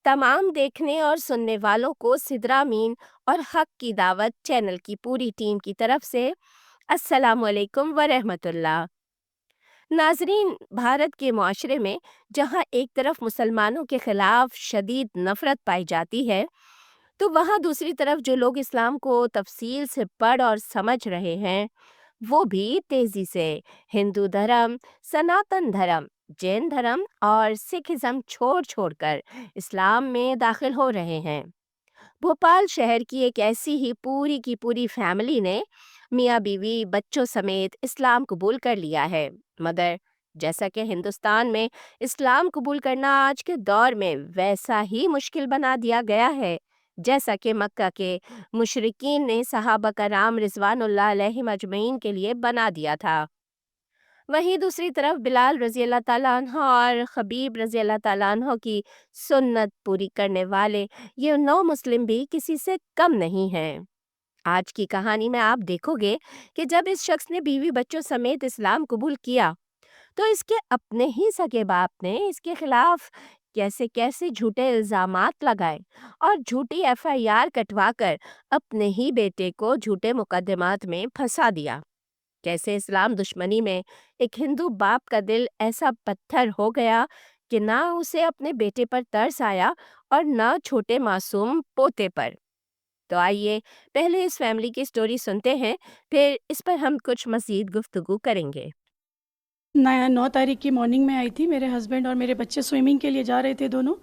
تمام دیکھنے اور سننے والوں کو سدرا مین اور حق کی دعوت چینل کی پوری ٹیم کی طرف سے السلام علیکم ورحمۃ اللہ۔ ناظرین، بھارت کے معاشرے میں جہاں ایک طرف مسلمانوں کے خلاف شدید نفرت پائی جاتی ہے، تو وہاں دوسری طرف جو لوگ اسلام کو تفصیل سے پڑھ اور سمجھ رہے ہیں وہ بھی تیزی سے ہندو دھرم، سناتن دھرم، جین دھرم اور سکھ ازم چھوڑ چھوڑ کر اسلام میں داخل ہو رہے ہیں۔ بھوپال شہر کی ایک ایسی ہی پوری کی پوری فیملی نے میاں بیوی بچوں سمیت اسلام قبول کر لیا ہے، مگر جیسا کہ ہندوستان میں اسلام قبول کرنا آج کے دور میں ویسا ہی مشکل بنا دیا گیا ہے جیسا کہ مکہ کے مشرکین نے صحابہ کرام رضوان اللہ علیہم اجمعین کے لیے بنا دیا تھا۔ وہیں دوسری طرف بلال رضی اللہ تعالیٰ عنہ اور خبیب رضی اللہ تعالیٰ عنہ کی سنت پوری کرنے والے یہ نو مسلم بھی کسی سے کم نہیں ہیں۔ آج کی کہانی میں آپ دیکھو گے کہ جب اس شخص نے بیوی بچوں سمیت اسلام قبول کیا تو اس کے اپنے ہی سگے باپ نے اس کے خلاف کیسے کیسے جھوٹے الزامات لگائے اور جھوٹی FIR کٹوا کر اپنے ہی بیٹے کو جھوٹے مقدمات میں پھنسا دیا۔ کیسے اسلام دشمنی میں ایک ہندو باپ کا دل ایسا پتھر ہو گیا کہ نہ اسے اپنے بیٹے پر ترس آیا اور نہ چھوٹے معصوم پوتے پر۔ تو آئیے پہلے اس فیملی کی سٹوری سنتے ہیں، پھر اس پر ہم کچھ مزید گفتگو کریں گے۔ 9 تاریخ کی مارننگ میں آئی تھی۔ میرے ہسبینڈ اور میرے بچے سوئمنگ کے لیے جا رہے تھے دونوں،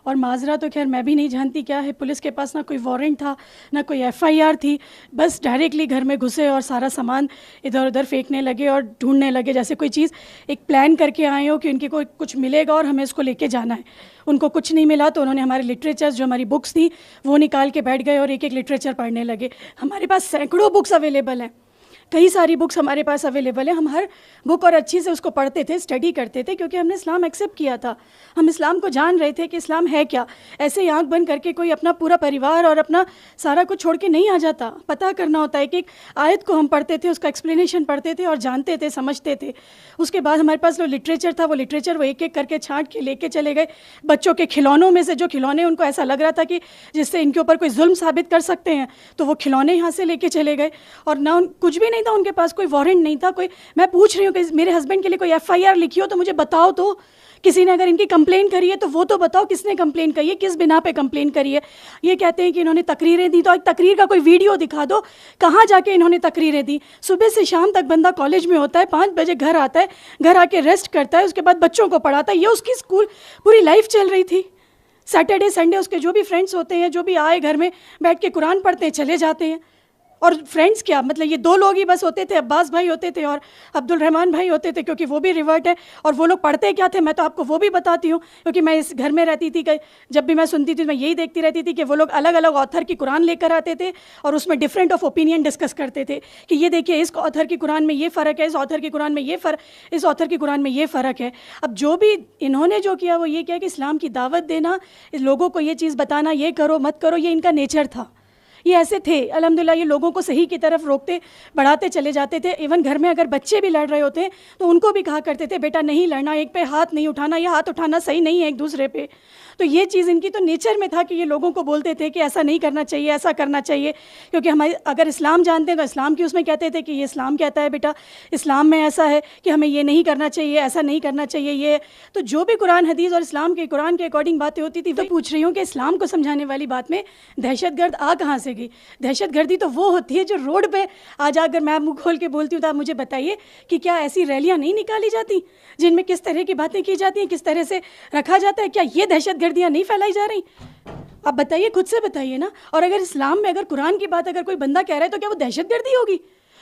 اور معذرہ تو خیر میں بھی نہیں جانتی کیا ہے، پولیس کے پاس نہ کوئی وارنٹ تھا نہ کوئی FIR تھی، بس ڈائریکٹلی گھر میں گھسے اور سارا سامان ادھر ادھر پھینکنے لگے اور ڈھونڈنے لگے جیسے کوئی چیز ایک پلان کر کے آئے ہو کہ ان کی کوئی کچھ ملے گا اور ہمیں اس کو لے کے جانا ہے۔ ان کو کچھ نہیں ملا تو انہوں نے ہمارے لٹریچرز جو ہماری بکس تھیں وہ نکال کے بیٹھ گئے اور ایک ایک لٹریچر پڑھنے لگے۔ ہمارے پاس سینکڑوں بکس اویلیبل ہیں، کئی ساری بکس ہمارے پاس اویلیبل ہیں۔ ہم ہر بک اور اچھی سے اس کو پڑھتے تھے، اسٹڈی کرتے تھے، کیونکہ ہم نے اسلام ایکسیپٹ کیا تھا، ہم اسلام کو جان رہے تھے کہ اسلام ہے کیا۔ ایسے ہی آنکھ بند کر کے کوئی اپنا پورا پریوار اور اپنا سارا کچھ چھوڑ کے نہیں آ جاتا، پتہ کرنا ہوتا ہے کہ ایک آیت کو ہم پڑھتے تھے، اس کا ایکسپلینیشن پڑھتے تھے اور جانتے تھے، سمجھتے تھے۔ اس کے بعد ہمارے پاس جو لٹریچر تھا وہ لٹریچر وہ ایک ایک کر کے چھانٹ کے لے کے چلے گئے۔ بچوں کے کھلونوں میں سے جو کھلونے ان کو ایسا لگ رہا تھا کہ جس سے ان کے اوپر کوئی ظلم ثابت کر سکتے ہیں تو وہ کھلونے یہاں سے لے کے چلے گئے، اور نہ کچھ بھی نہیں تھا ان کے پاس، کوئی وارنٹ نہیں تھا کوئی۔ میں پوچھ رہی ہوں کہ میرے ہسبینڈ کے لیے کوئی FIR لکھی ہو تو مجھے بتاؤ، تو کسی نے اگر ان کی کمپلین کری ہے تو وہ تو بتاؤ کس نے کمپلین کری ہے، کس بنا پہ کمپلین کری ہے۔ یہ کہتے ہیں کہ انہوں نے تقریریں دی، تو ایک تقریر کا کوئی ویڈیو دکھا دو، کہاں جا کے انہوں نے تقریریں دی۔ صبح سے شام تک بندہ کالج میں ہوتا ہے، 5 بجے گھر آتا ہے، گھر آ کے ریسٹ کرتا ہے، اس کے بعد بچوں کو پڑھاتا ہے۔ یہ اس کی اسکول پوری لائف چل رہی تھی۔ سیٹرڈے سنڈے اس کے جو بھی فرینڈس ہوتے ہیں، جو بھی آئے گھر میں بیٹھ کے قرآن پڑھتے ہیں، چلے جاتے ہیں۔ اور فرینڈس کیا، مطلب یہ 2 لوگ ہی بس ہوتے تھے، عباس بھائی ہوتے تھے اور عبد الرحمن بھائی ہوتے تھے، کیونکہ وہ بھی ریورٹ ہے۔ اور وہ لوگ پڑھتے کیا تھے میں تو آپ کو وہ بھی بتاتی ہوں، کیونکہ میں اس گھر میں رہتی تھی، کہ جب بھی میں سنتی تھی میں یہی دیکھتی رہتی تھی کہ وہ لوگ الگ الگ آتھر کی قرآن لے کر آتے تھے اور اس میں ڈفرینٹ آف اوپینین ڈسکس کرتے تھے کہ یہ دیکھیے اس آتھر کی قرآن میں یہ فرق ہے، اس آتھر کی قرآن میں یہ فرق، اس آتھر کی قرآن میں یہ فرق ہے۔ اب جو بھی انہوں نے جو کیا وہ یہ کیا کہ اسلام کی دعوت دینا، لوگوں کو یہ چیز بتانا، یہ کرو مت کرو، یہ ان کا نیچر تھا۔ یہ ایسے تھے الحمدللہ، یہ لوگوں کو صحیح کی طرف روکتے بڑھاتے چلے جاتے تھے۔ ایون گھر میں اگر بچے بھی لڑ رہے ہوتے ہیں تو ان کو بھی کہا کرتے تھے بیٹا نہیں لڑنا، ایک پہ ہاتھ نہیں اٹھانا، یہ ہاتھ اٹھانا صحیح نہیں ہے ایک دوسرے پہ۔ تو یہ چیز ان کی تو نیچر میں تھا کہ یہ لوگوں کو بولتے تھے کہ ایسا نہیں کرنا چاہیے، ایسا کرنا چاہیے، کیونکہ ہمارے اگر اسلام جانتے ہیں تو اسلام کی اس میں کہتے تھے کہ یہ اسلام کہتا ہے بیٹا، اسلام میں ایسا ہے کہ ہمیں یہ نہیں کرنا چاہیے، ایسا نہیں کرنا چاہیے۔ یہ تو جو بھی قرآن حدیث اور اسلام کے قرآن کے اکارڈنگ باتیں ہوتی تھی، تو پوچھ رہی ہوں کہ اسلام کو سمجھانے والی بات میں دہشت گرد آ کہاں سے گئی؟ دہشت گردی تو وہ ہوتی ہے جو روڈ پہ آج اگر میں منہ کھول کے بولتی ہوں تو آپ مجھے بتائیے کہ کیا ایسی ریلیاں نہیں نکالی جاتی جن میں کس طرح کی باتیں کی جاتی ہیں، کس طرح سے رکھا جاتا ہے؟ کیا یہ دہشت گردیاں نہیں پھیلائی جا رہی؟ آپ بتائیے، خود سے بتائیے نا۔ اور اگر اسلام میں اگر قرآن کی بات اگر کوئی بندہ کہہ رہا ہے تو کیا وہ دہشت گردی ہوگی؟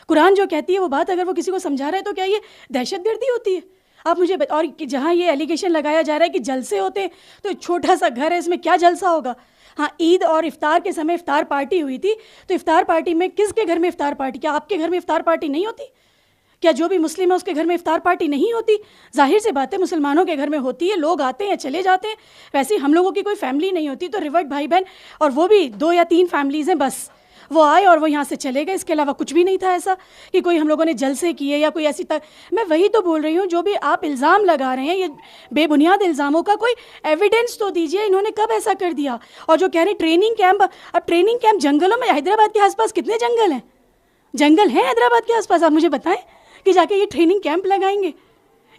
قرآن جو کہتی ہے وہ بات اگر وہ کسی کو سمجھا رہا ہے تو کیا یہ دہشت گردی ہوتی ہے؟ آپ مجھے اور جہاں یہ ایلیگیشن لگایا جا رہا ہے کہ جلسے ہوتے ہیں، تو چھوٹا سا گھر ہے، اس میں کیا جلسہ ہوگا؟ ہاں، عید اور افطار کے سمے افطار پارٹی ہوئی تھی، تو افطار پارٹی میں کس کے گھر میں افطار پارٹی؟ کیا آپ کے گھر میں افطار پارٹی نہیں ہوتی؟ کیا جو بھی مسلم ہے اس کے گھر میں افطار پارٹی نہیں ہوتی؟ ظاہر سے بات ہے مسلمانوں کے گھر میں ہوتی ہے، لوگ آتے ہیں چلے جاتے ہیں۔ ویسے ہم لوگوں کی کوئی فیملی نہیں ہوتی، تو ریورٹ بھائی بہن، اور وہ بھی 2 یا 3 فیملیز ہیں بس، وہ آئے اور وہ یہاں سے چلے گئے. اس کے علاوہ کچھ بھی نہیں تھا ایسا کہ کوئی ہم لوگوں نے جلسے کیے یا کوئی ایسی میں وہی تو بول رہی ہوں, جو بھی آپ الزام لگا رہے ہیں یہ بے بنیاد الزاموں کا کوئی ایویڈنس تو دیجیے. انہوں نے کب ایسا کر دیا؟ اور جو کہہ رہے ہیں ٹریننگ کیمپ, اب ٹریننگ کیمپ جنگلوں میں, حیدرآباد کے آس پاس کتنے جنگل ہیں؟ جنگل ہیں حیدرآباد کے آس پاس؟ آپ مجھے بتائیں کہ جا کے یہ ٹریننگ کیمپ لگائیں گے.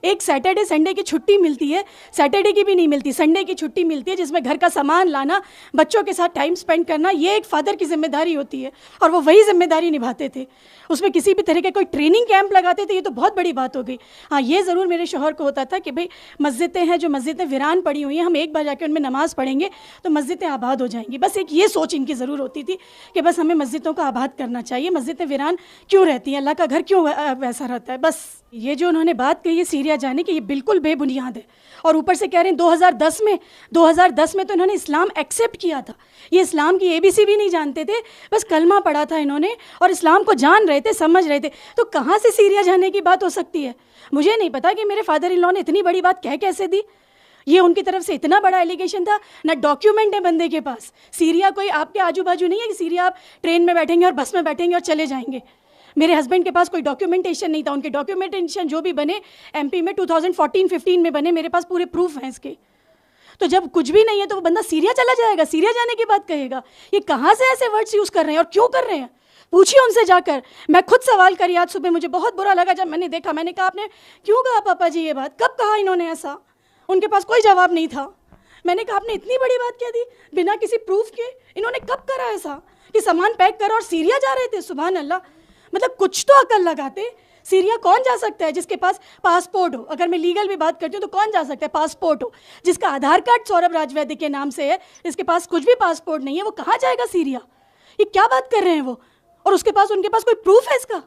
ایک سیٹرڈے سنڈے کی چھٹی ملتی ہے, سیٹرڈے کی بھی نہیں ملتی, سنڈے کی چھٹی ملتی ہے, جس میں گھر کا سامان لانا, بچوں کے ساتھ ٹائم سپینڈ کرنا, یہ ایک فادر کی ذمہ داری ہوتی ہے, اور وہ وہی ذمہ داری نبھاتے تھے. اس میں کسی بھی طرح کے کوئی ٹریننگ کیمپ لگاتے تھے, یہ تو بہت بڑی بات ہو گئی. ہاں یہ ضرور میرے شوہر کو ہوتا تھا کہ بھئی مسجدیں ہیں, جو مسجدیں ویران پڑی ہوئی ہیں, ہم ایک بار جا کے ان میں نماز پڑھیں گے تو مسجدیں آباد ہو جائیں گی. بس ایک یہ سوچ ان کی ضرور ہوتی تھی کہ بس ہمیں مسجدوں کو آباد کرنا چاہیے, مسجدیں ویران کیوں رہتی ہیں, اللہ کا گھر کیوں ویسا رہتا ہے. بس یہ جو انہوں نے بات کہی ہے سیریا جانے کی, یہ بالکل بے بنیاد ہے. اور اوپر سے کہہ رہے ہیں 2010 میں تو انہوں نے اسلام ایکسیپٹ کیا تھا. یہ اسلام کی ABC بھی نہیں جانتے تھے, بس کلمہ پڑھا تھا انہوں نے اور اسلام کو جان رہے تھے, سمجھ رہے تھے. تو کہاں سے سیریا جانے کی بات ہو سکتی ہے؟ مجھے نہیں پتا کہ میرے فادر ان لا نے اتنی بڑی بات کہہ کیسے دی. یہ ان کی طرف سے اتنا بڑا ایلیگیشن تھا, نہ ڈاکیومنٹ ہے بندے کے پاس. سیریا کوئی آپ کے آجو باجو نہیں ہے کہ سیریا آپ ٹرین میں بیٹھیں گے اور بس میں بیٹھیں گے اور چلے جائیں گے. میرے ہسبینڈ کے پاس کوئی ڈاکیومنٹیشن نہیں تھا. ان کے ڈاکیومنٹیشن جو بھی بنے MP میں 2014-15 میں بنے, میرے پاس پورے پروف ہیں اس کے. تو جب کچھ بھی نہیں ہے تو وہ بندہ سیریا چلا جائے گا, سیریا جانے کی بات کہے گا؟ یہ کہاں سے ایسے ورڈس یوز کر رہے ہیں اور کیوں کر رہے ہیں؟ پوچھیے ان سے جا کر. میں خود سوال کری آج صبح, مجھے بہت برا لگا جب میں نے دیکھا. میں نے کہا آپ نے کیوں کہا پاپا جی یہ بات؟ کب کہا انہوں نے ایسا؟ ان کے پاس کوئی جواب نہیں تھا. میں نے کہا آپ نے اتنی بڑی بات کہہ دی بنا کسی پروف کے. انہوں نے کب کرا ایسا کہ سامان پیک کرا اور سیریا جا رہے تھے؟ سبحان اللہ. مطلب کچھ تو عقل لگاتے. سیریا کون جا سکتا ہے جس کے پاس پاسپورٹ ہو؟ اگر میں لیگل بھی بات کرتی ہوں تو کون جا سکتا ہے؟ پاسپورٹ ہو. جس کا آدھار کارڈ سوربھ راجویدی کے نام سے ہے, جس کے پاس کچھ بھی پاسپورٹ نہیں ہے, وہ کہاں جائے گا سیریا؟ یہ کیا بات کر رہے ہیں وہ؟ اور اس کے پاس, ان کے پاس کوئی پروف ہے اس کا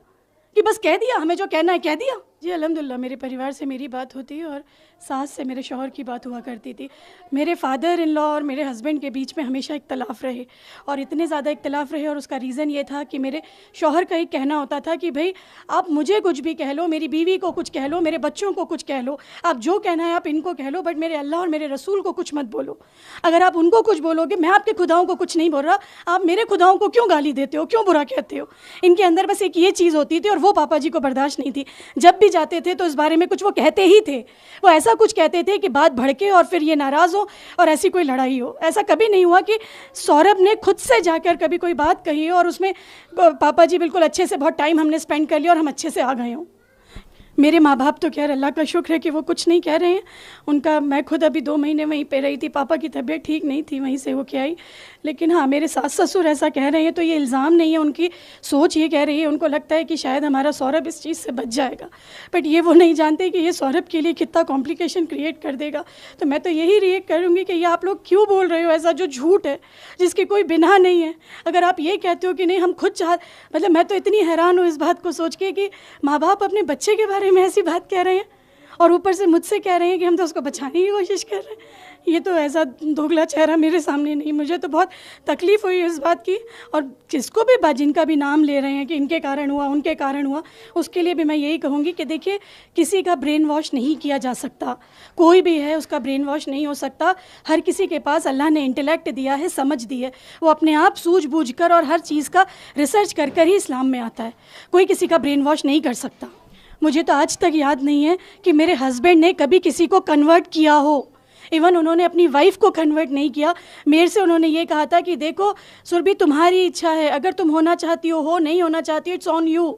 کہ بس کہہ دیا, ہمیں جو کہنا ہے کہہ دیا؟ جی الحمدللہ میرے پریوار سے میری بات ہوتی ہے اور ساس سے میرے شوہر کی بات ہوا کرتی تھی. میرے فادر ان لا اور میرے ہسبینڈ کے بیچ میں ہمیشہ اختلاف رہے, اور اتنے زیادہ اختلاف رہے, اور اس کا ریزن یہ تھا کہ میرے شوہر کا ایک کہنا ہوتا تھا کہ بھئی آپ مجھے کچھ بھی کہہ لو, میری بیوی کو کچھ کہہ لو, میرے بچوں کو کچھ کہہ لو, آپ جو کہنا ہے آپ ان کو کہہ لو, بٹ میرے اللہ اور میرے رسول کو کچھ مت بولو. اگر آپ ان کو کچھ بولو گے, میں آپ کے خداؤں کو کچھ نہیں بول رہا, آپ میرے خداؤں کو کیوں گالی دیتے ہو, کیوں برا کہتے ہو؟ ان کے اندر بس ایک یہ چیز ہوتی تھی, اور وہ پاپا جی کو برداشت نہیں تھی. جب بھی جاتے تھے تو اس بارے میں کچھ وہ کہتے ہی تھے. وہ ایسا کچھ کہتے تھے کہ بات بھڑکے اور پھر یہ ناراض ہو اور ایسی کوئی لڑائی ہو. ایسا کبھی نہیں ہوا کہ سوربھ نے خود سے جا کر کبھی کوئی بات کہی اور اس میں پاپا جی بالکل اچھے سے بہت ٹائم ہم نے اسپینڈ کر لیا اور ہم اچھے سے آ گئے ہوں. میرے ماں باپ تو خیر اللہ کا شکر ہے کہ وہ کچھ نہیں کہہ رہے ہیں. ان کا, میں خود ابھی 2 مہینے وہیں پہ رہی تھی, پاپا کی طبیعت ٹھیک نہیں تھی, وہیں سے ہو کے آئی. لیکن ہاں میرے ساس سسر ایسا کہہ رہے ہیں تو یہ الزام نہیں ہے, ان کی سوچ یہ کہہ رہی ہے. ان کو لگتا ہے کہ شاید ہمارا سوربھ اس چیز سے بچ جائے گا, بٹ یہ وہ نہیں جانتے کہ یہ سوربھ کے لیے کتنا کمپلیکیشن کریٹ کر دے گا. تو میں تو یہی ریئیکٹ کروں گی کہ یہ آپ لوگ کیوں بول رہے ہو ایسا جو جھوٹ ہے, جس کی کوئی بنا نہیں ہے. اگر آپ یہ کہتے ہو کہ نہیں ہم خود مطلب میں تو اتنی حیران ہوں اس بات کو سوچ کے کہ ماں باپ اپنے بچے کے بارے میں ایسی بات کہہ رہے ہیں, اور اوپر سے مجھ سے کہہ رہے ہیں کہ ہم تو اس کو بچانے کی کوشش کر رہے ہیں. یہ تو ایسا دوگلا چہرہ میرے سامنے نہیں. مجھے تو بہت تکلیف ہوئی اس بات کی, اور جس کو بھی جن کا بھی نام لے رہے ہیں کہ ان کے کارن ہوا, ان کے کارن ہوا, اس کے لیے بھی میں یہی کہوں گی کہ دیکھیے کسی کا برین واش نہیں کیا جا سکتا. کوئی بھی ہے اس کا برین واش نہیں ہو سکتا. ہر کسی کے پاس اللہ نے انٹلیکٹ دیا ہے, سمجھ دی ہے, وہ اپنے آپ سوجھ بوجھ کر اور ہر چیز کا ریسرچ کر کر ہی اسلام میں آتا ہے. کوئی کسی کا برین واش نہیں کر سکتا. مجھے تو آج تک یاد نہیں ہے کہ میرے ہسبینڈ نے کبھی کسی کو کنورٹ کیا ہو. ایون انہوں نے اپنی وائف کو کنورٹ نہیں کیا. میرے سے انہوں نے یہ کہا تھا کہ دیکھو سربھی تمہاری اچھا ہے, اگر تم ہونا چاہتی ہو, نہیں ہونا چاہتی ہو, اٹس آن یو,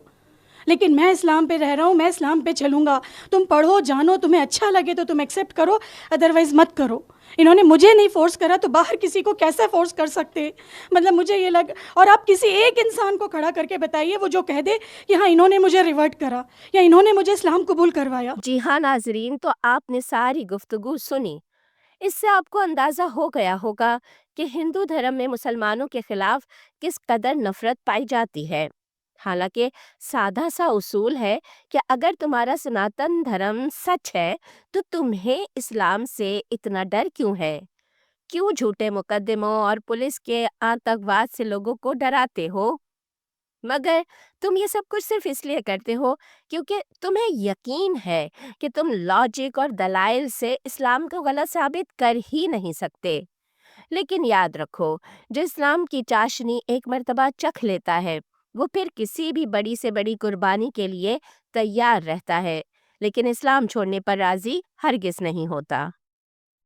لیکن میں اسلام پہ رہ رہا ہوں, میں اسلام پہ چلوں گا. تم پڑھو, جانو, تمہیں اچھا لگے تو تم ایکسیپٹ کرو, ادروائز مت کرو. انہوں نے مجھے نہیں فورس کرا تو باہر کسی کو کیسے فورس کر سکتے؟ مطلب مجھے یہ اور آپ کسی ایک انسان کو کھڑا کر کے بتائیے وہ جو کہہ دے کہ ہاں انہوں نے مجھے ریورٹ کرا یا انہوں نے مجھے اسلام قبول کروایا. جی ہاں ناظرین, تو آپ نے ساری گفتگو سنی. اس سے آپ کو اندازہ ہو گیا ہوگا کہ ہندو دھرم میں مسلمانوں کے خلاف کس قدر نفرت پائی جاتی ہے. حالانکہ سادہ سا اصول ہے کہ اگر تمہارا سناتن دھرم سچ ہے تو تمہیں اسلام سے اتنا ڈر کیوں ہے؟ کیوں جھوٹے مقدموں اور پولیس کے آتنکواد سے لوگوں کو ڈراتے ہو؟ مگر تم یہ سب کچھ صرف اس لیے کرتے ہو کیونکہ تمہیں یقین ہے کہ تم لاجک اور دلائل سے اسلام کو غلط ثابت کر ہی نہیں سکتے. لیکن یاد رکھو، جو اسلام کی چاشنی ایک مرتبہ چکھ لیتا ہے وہ پھر کسی بھی بڑی سے بڑی قربانی کے لیے تیار رہتا ہے، لیکن اسلام چھوڑنے پر راضی ہرگز نہیں ہوتا۔